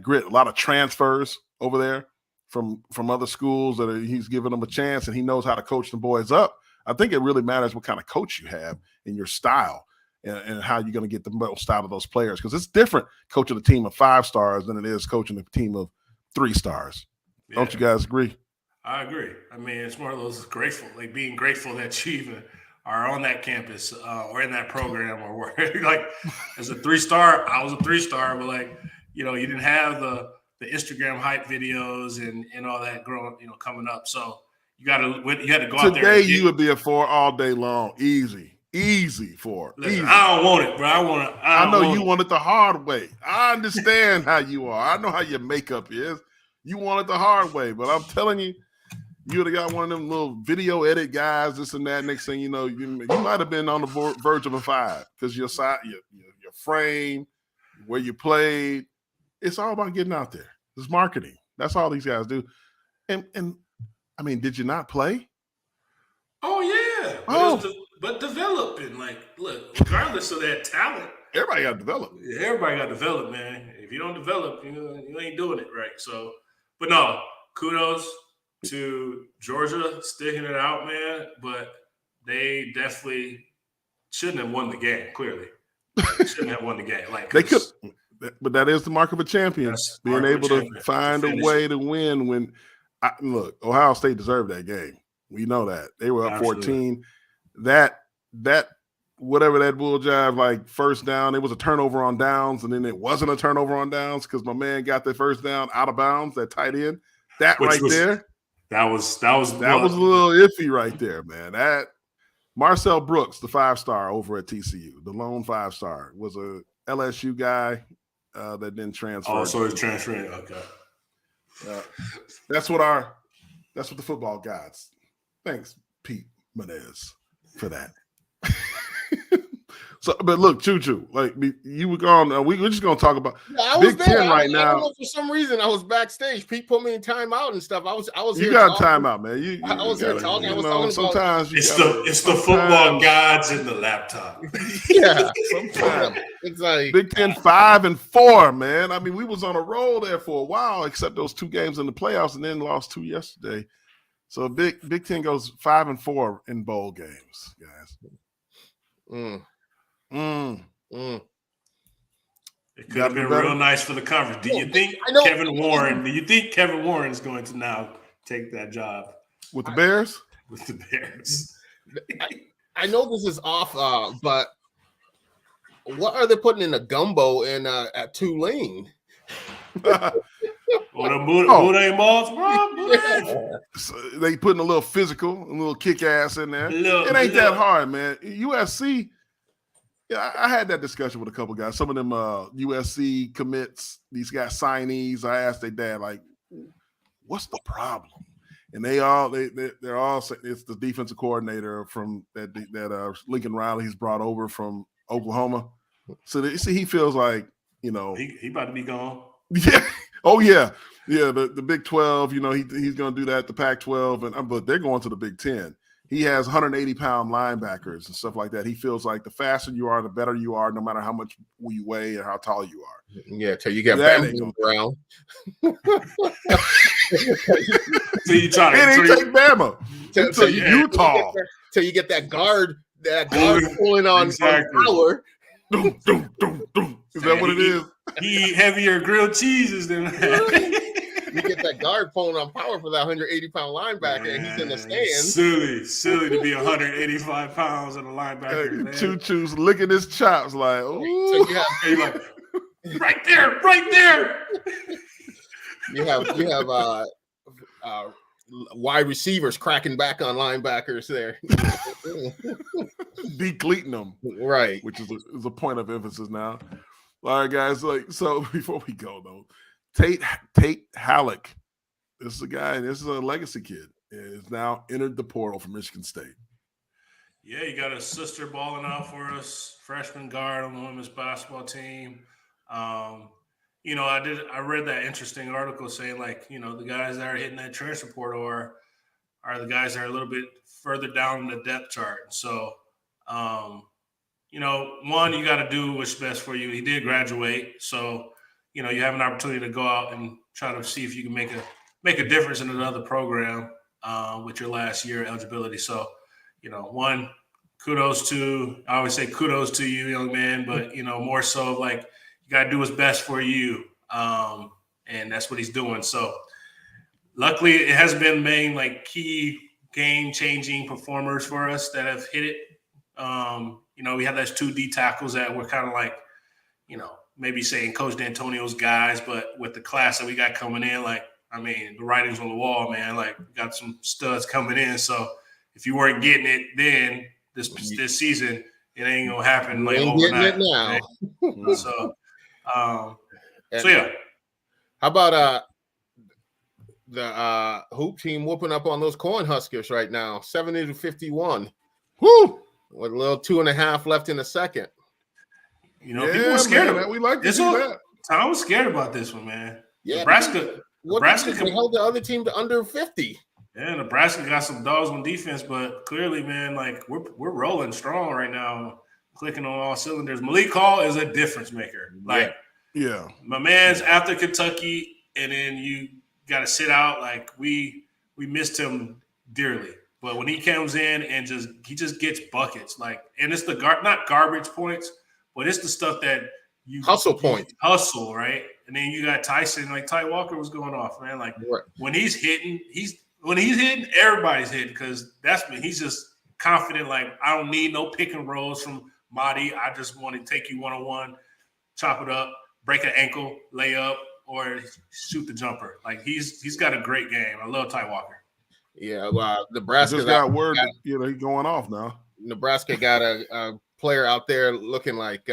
A: grit. A lot of transfers over there from other schools that he's giving them a chance, and he knows how to coach the boys up. I think it really matters what kind of coach you have in your style and how you're going to get the most out of those players, because it's different coaching a team of 5 stars than it is coaching a team of 3 stars. Yeah. Don't you guys agree?
E: I agree. I mean, it's more of those being grateful that you even are on that campus or in that program, or where like as a 3-star, I was a 3-star, but you didn't have the Instagram hype videos and all that growing, coming up. So you had to go out there.
A: Today you would be a 4 all day long. Easy 4.
E: Listen,
A: easy.
E: I don't want it, bro. I
A: know you want it the hard way. I understand how you are. I know how your makeup is. You want it the hard way, but I'm telling you, you would have got one of them little video edit guys, this and that. Next thing you know, you might have been on the verge of a 5 because your frame, where you played, it's all about getting out there. It's marketing. That's all these guys do. And I mean, did you not play?
E: Oh yeah. But developing, look, regardless of that talent,
A: everybody got to develop.
E: Everybody got to develop, man. If you don't develop, you ain't doing it right. So, but no, kudos to Georgia sticking it out, man. But they definitely shouldn't have won the game. Clearly, they shouldn't have won the game.
A: They could. But that is the mark of a champion, being able to find a way to win when look, Ohio State deserved that game. We know that. They were up 14. That whatever that bull jive, first down, it was a turnover on downs, and then it wasn't a turnover on downs because my man got the first down out of bounds, that tight end. That was a little iffy right there, man. That Marcel Brooks, the 5-star over at TCU, the lone 5-star, was a LSU guy. That didn't transfer.
E: Oh, so it's transferring. Okay.
A: That's what the football gods. Thanks, Pete Menez, for that. So, but look, Choo, you were gone. We're just gonna talk about Big Ten right now.
D: I don't know, for some reason, I was backstage. Pete put me in timeout and stuff. I was.
A: You got timeout, man.
D: I was here talking. I was talking
A: sometimes
D: about.
E: It's the football gods in the laptop.
D: Yeah,
A: sometimes
D: it's like
A: Big Ten 5-4, man. I mean, we was on a roll there for a while, except those 2 games in the playoffs, and then lost 2 yesterday. So Big Ten goes 5-4 in bowl games, guys.
E: It could have been real nice for the conference. Do you think Kevin Warren is going to now take that job
A: with the Bears?
E: With the Bears.
D: I know this is off, but what are they putting in a gumbo at Tulane?
A: So they putting a little physical, a little kick ass in there. It ain't that hard, man. USC. Yeah, I had that discussion with a couple guys. Some of them USC commits, these guys signees. I asked their dad, what's the problem? And they're all saying it's the defensive coordinator from that Lincoln Riley's brought over from Oklahoma. So he feels like,
E: he about to be gone.
A: Yeah. Oh yeah. Yeah. The Big 12, he's going to do that. The Pac-12, but they're going to the Big 10. He has 180-pound linebackers and stuff like that. He feels like the faster you are, the better you are, no matter how much you weigh or how tall you are.
D: Yeah, till you get Bama around.
E: So you try to
A: take Bama. Till Utah.
D: Till you get that guard that guard pulling on power.
A: Doom, doom, doom, doom. Is that what it is?
E: He eat heavier grilled cheeses than that.
D: You get that guard pulling on power for that 180-pound linebacker, and he's in the stands.
E: Silly to be 185 pounds and a linebacker.
A: Hey, Choo-Choo's licking his chops like, ooh.
D: So you have
E: right there.
D: You have wide receivers cracking back on linebackers there.
A: Decleating them.
D: Right.
A: Which is a point of emphasis now. All right, guys. So before we go, though, Tate Halleck. This is a guy, this is a legacy kid. Is now entered the portal for Michigan State.
E: Yeah, you got a sister balling out for us, freshman guard on the women's basketball team. I read that interesting article saying, like, the guys that are hitting that transfer portal are the guys that are a little bit further down the depth chart. So, one, you got to do what's best for you. He did graduate, so you have an opportunity to go out and try to see if you can make a difference in another program with your last year eligibility. So, one, I always say kudos to you, young man, but more so like you got to do what's best for you, and that's what he's doing. So, luckily, it has been main like key game-changing performers for us that have hit it. We have those 2 D tackles that were kind of like, maybe saying Coach D'Antonio's guys, but with the class that we got coming in, the writing's on the wall, man. Like, we got some studs coming in. So if you weren't getting it then this season, it ain't gonna happen like overnight.
D: Getting it now.
E: So yeah.
D: How about the hoop team whooping up on those Cornhuskers right now, 70-51.
A: Woo!
D: With a little 2.5 left in the second.
E: People were scared of it.
A: We like to see that.
E: Tom was scared about this one, man.
D: Yeah,
E: Nebraska
D: held the other team to under 50.
E: Yeah, Nebraska got some dogs on defense, but clearly, man, like we're rolling strong right now, clicking on all cylinders. Malik Hall is a difference maker. Like,
A: yeah,
E: my man's after Kentucky, and then you got to sit out. Like we missed him dearly, but when he comes in and he just gets buckets. Like, and it's the not garbage points, but it's the stuff that you
D: hustle point,
E: hustle, right? And then you got Tyson, like Ty Walker was going off, man. Like when he's hitting, everybody's hitting because he's just confident. Like, I don't need no pick and rolls from Marty. I just want to take you one-on-one, chop it up, break an ankle, lay up, or shoot the jumper. Like, he's got a great game. I love Ty Walker.
D: Yeah, Nebraska
A: just got word that, he's going off now.
D: Nebraska got a player out there looking like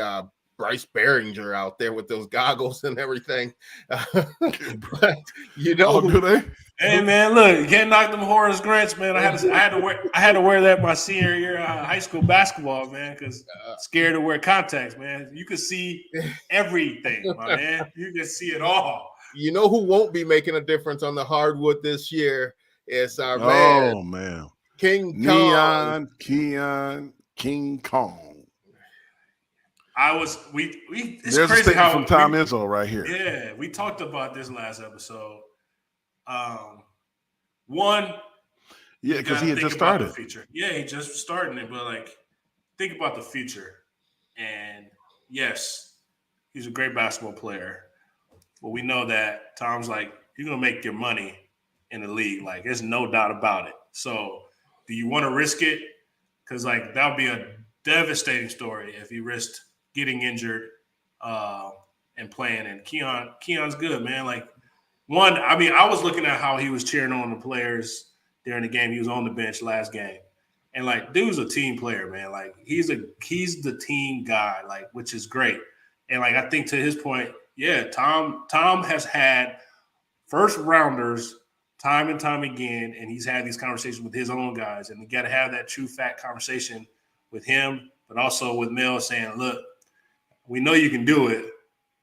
D: Bryce Behringer out there with those goggles and everything. But
A: do they?
E: Hey man, look, you can't knock them Horace Grants, man. I had to wear that my senior year of high school basketball, man, because scared to wear contacts, man. You can see everything, my man. You can see it all.
D: You know who won't be making a difference on the hardwood this year is our
A: man.
D: King Kong.
A: Keon Kong.
E: It's
A: There's
E: crazy
A: a statement
E: how
A: from Tom Izzo right here.
E: Yeah, we talked about this last episode. One,
A: because he had just started.
E: Yeah, he just starting it, but like, think about the future. And yes, he's a great basketball player, but we know that Tom's like, you're gonna make your money in the league. Like, there's no doubt about it. So, do you want to risk it? Because like that would be a devastating story if he risked getting injured and playing. And Keon's good, man. Like, I was looking at how he was cheering on the players during the game. He was on the bench last game. And like, dude's a team player, man. Like, he's the team guy, like, which is great. And like, I think to his point, yeah, Tom has had first rounders time and time again, and he's had these conversations with his own guys. And you got to have that true fact conversation with him, but also with Mel saying, look, we know you can do it,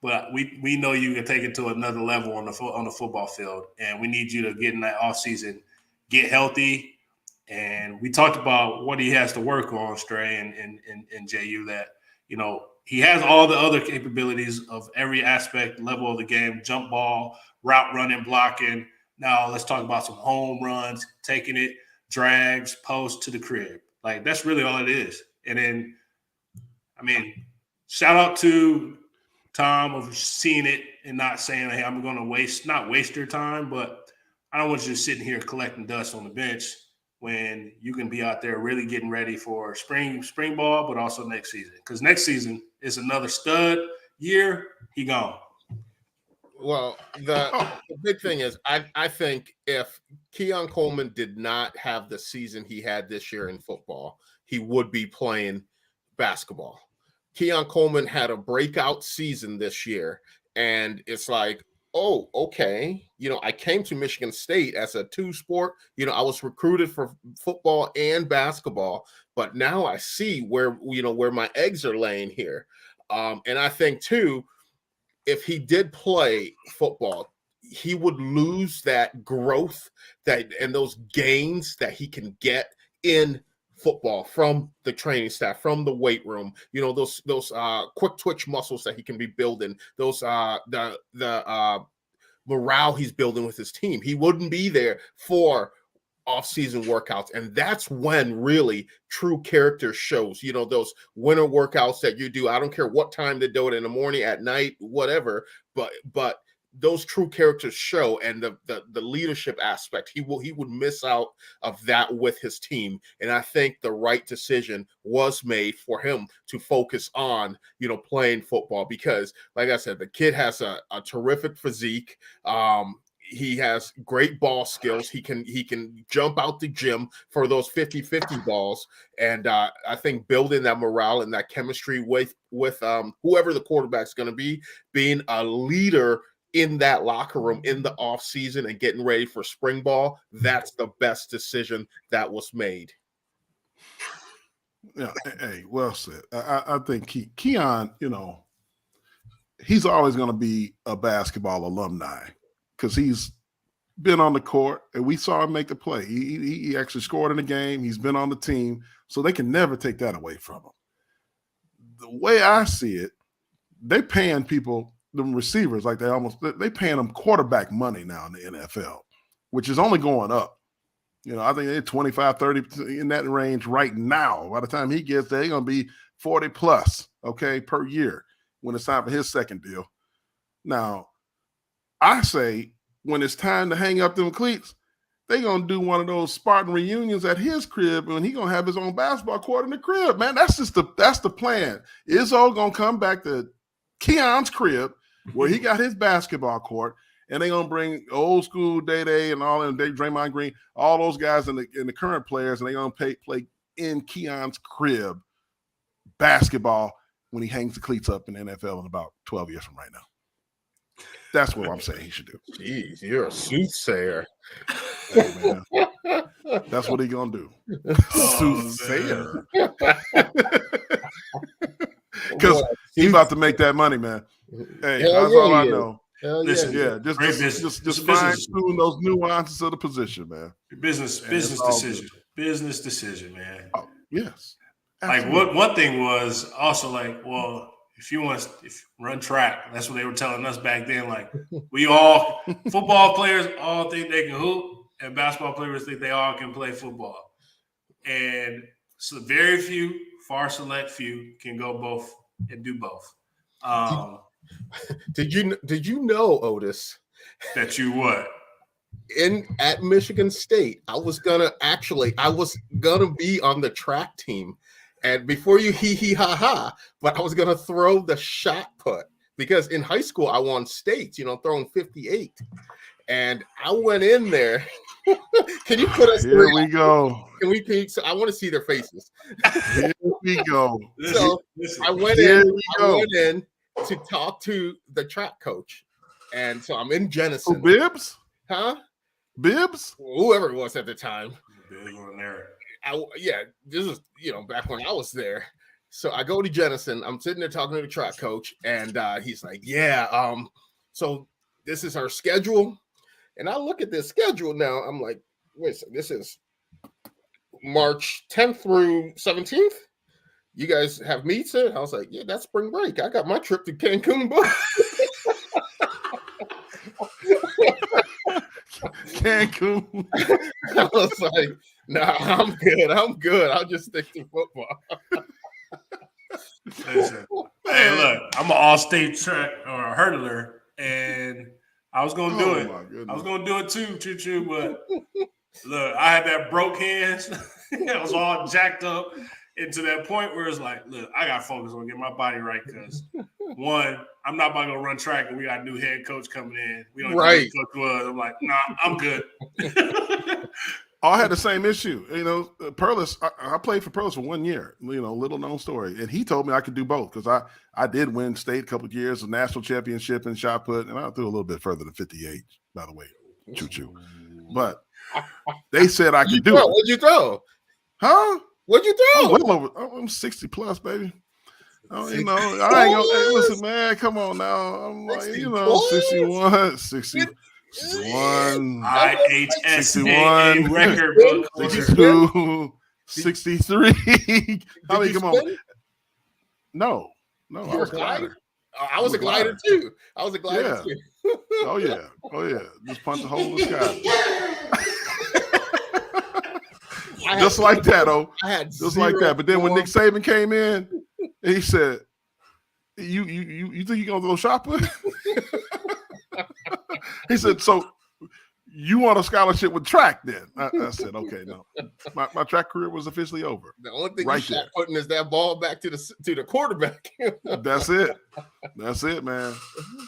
E: but we know you can take it to another level on the football field, and we need you to get in that offseason, get healthy. And we talked about what he has to work on, Stray and JU, that, he has all the other capabilities of every aspect, level of the game, jump ball, route running, blocking. Now let's talk about some home runs, taking it, drags, post to the crib. Like, that's really all it is. And then, I mean, shout out to Tom of seeing it and not saying, hey, I'm going to not waste your time, but I don't want you just sitting here collecting dust on the bench when you can be out there really getting ready for spring ball, but also next season. Because next season is another stud year. He gone.
D: Well, the big thing is I think if Keon Coleman did not have the season he had this year in football, he would be playing basketball. Keon Coleman had a breakout season this year, and it's like, oh, okay. I came to Michigan State as a two-sport. I was recruited for football and basketball, but now I see where my eggs are laying here. And I think too, if he did play football, he would lose that growth and those gains that he can get in football from the training staff, from the weight room, those quick twitch muscles that he can be building, those the morale he's building with his team. He wouldn't be there for off-season workouts, and that's when really true character shows. Those winter workouts that you do, I don't care what time they do it, in the morning, at night, whatever, but those true characters show, and the leadership aspect, he would miss out of that with his team. And I think the right decision was made for him to focus on playing football, because like I said, the kid has a terrific physique. He has great ball skills. He can jump out the gym for those 50-50 balls. And I think building that morale and that chemistry with whoever the quarterback's going to be, being a leader in that locker room in the off season and getting ready for spring ball, that's the best decision that was made.
A: Yeah, hey, well said. I think Keon, he's always going to be a basketball alumni because he's been on the court and we saw him make the play. He actually scored in the game. He's been on the team, so they can never take that away from him. The way I see it, they paying people, the receivers, like they paying them quarterback money now in the NFL, which is only going up. I think they're 25, 30 in that range right now. By the time he gets there, they're going to be 40 plus, okay, per year when it's time for his second deal. Now, I say when it's time to hang up them cleats, they're going to do one of those Spartan reunions at his crib, and he's going to have his own basketball court in the crib, man. That's the plan. Izzo going to come back to Keon's crib where he got his basketball court, and they're gonna bring old school Day and all, and Draymond Green, all those guys and the current players, and they're gonna play in Keon's crib basketball when he hangs the cleats up in the NFL in about 12 years from right now. That's what I'm saying he should do.
D: Jeez, you're a soothsayer.
A: Hey, man. That's what he gonna do. Soothsayer. Because he's about to make that money, man. Hey, that's all I know.
E: Listen,
A: just fine-tune those nuances of the position, man.
E: Business decision, man.
A: Oh, yes.
E: Absolutely. Like one thing was also like, well, if you run track, that's what they were telling us back then. Like football players all think they can hoop, and basketball players think they all can play football. And so very few, far select few can go both and do both.
D: Did you know, Otis,
E: that you what?
D: At Michigan State, I was gonna be on the track team, and before you hee ha ha, but I was gonna throw the shot put, because in high school I won states, throwing 58, and I went in there. Can you put us?
A: Here we go.
D: I want to see their faces.
A: Here we go.
D: So I went in to talk to the track coach, and so I'm in Jenison.
A: Oh, Bibbs?
D: Huh?
A: Bibbs?
D: Whoever it was at the time.
E: Yeah,
D: this is back when I was there. So I go to Jenison. I'm sitting there talking to the track coach, and he's like, "Yeah, so this is our schedule." And I look at this schedule now. I'm like, "Wait a second, this is March 10th through 17th. You guys have meets it?" I was like, "Yeah, that's spring break. I got my trip to Cancun booked."
A: Cancun.
D: I was like, "Nah, I'm good. I'll just stick to football."
E: Listen, hey, look, I'm an all-state track or hurdler, and I was gonna do it.
A: my goodness.
E: I was gonna do it too, choo-choo, but look, I had that broke hands. I was all jacked up into that point where it's like, look, I got to focus on getting my body right because, one, I'm not about to go run track and we got a new head coach coming in. We don't know who the coach was. I'm like, nah, I'm good.
A: I had the same issue. You know, Perlis, I played for Perlis for 1 year, you know, little known story. And he told me I could do both because I did win state a couple of years, a national championship in shot put, and I threw a little bit further than 58, by the way, choo-choo. But they said I could do it.
D: What'd you throw?
A: Huh?
D: What'd you throw?
A: Well over. I'm 60 plus, baby. You know, I ain't gonna hey, listen, man. Come on now. I'm like, you know, 61, 60, 61,
E: IHSA record book,
A: 62, 63. I mean, come on. No, I was a glider.
D: I was a glider too. I was a glider too.
A: Oh yeah. Just punch a hole in the sky. Just like that, just like that. But then when Nick Saban came in, he said, "You think you're gonna throw shot put?" He said, "So you want a scholarship with track?" Then I said, "Okay, no, my track career was officially over."
D: The only thing you shot putting is that ball back to the quarterback.
A: That's it, man.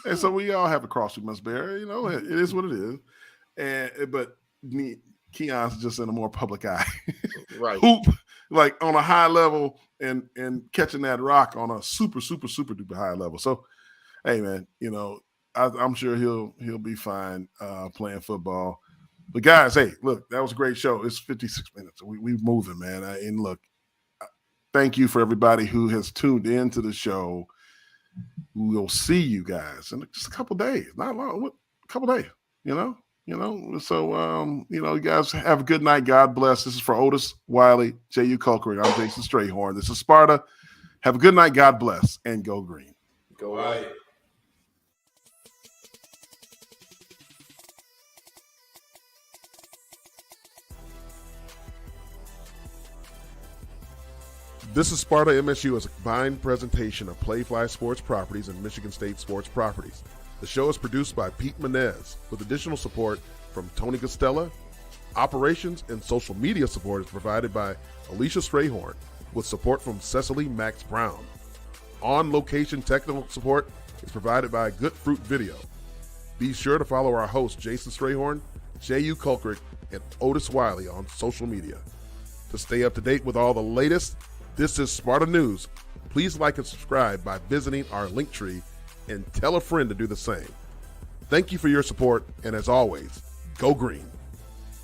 A: And so we all have a cross we must bear. You know, it is what it is. But Keon's just in a more public eye.
D: Right.
A: Hoop like on a high level and catching that rock on a super duper high level. So, hey man, you know, I'm sure he'll be fine playing football. But guys, hey, look, that was a great show. It's 56 minutes. We're moving, man. And look, thank you for everybody who has tuned into the show. We'll see you guys in just a couple days. Not long, a couple days, you know. So, you know, you guys have a good night. God bless. This is for Otis Wiley, Jehuu Caulcrick. I'm Jason Strayhorn. This is Sparta. Have a good night. God bless. And go green.
D: Go right.
A: This is Sparta MSU as a combined presentation of Playfly Sports Properties and Michigan State Sports Properties. The show is produced by Pete Menez with additional support from Tony Costella. Operations and social media support is provided by Alicia Strayhorn with support from Cecily Max Brown. On-location technical support is provided by Good Fruit Video. Be sure to follow our hosts Jason Strayhorn, Jehuu Caulcrick, and Otis Wiley on social media. To stay up to date with all the latest, this is Sparta News. Please like and subscribe by visiting our link tree and tell a friend to do the same. Thank you for your support, and as always, go green.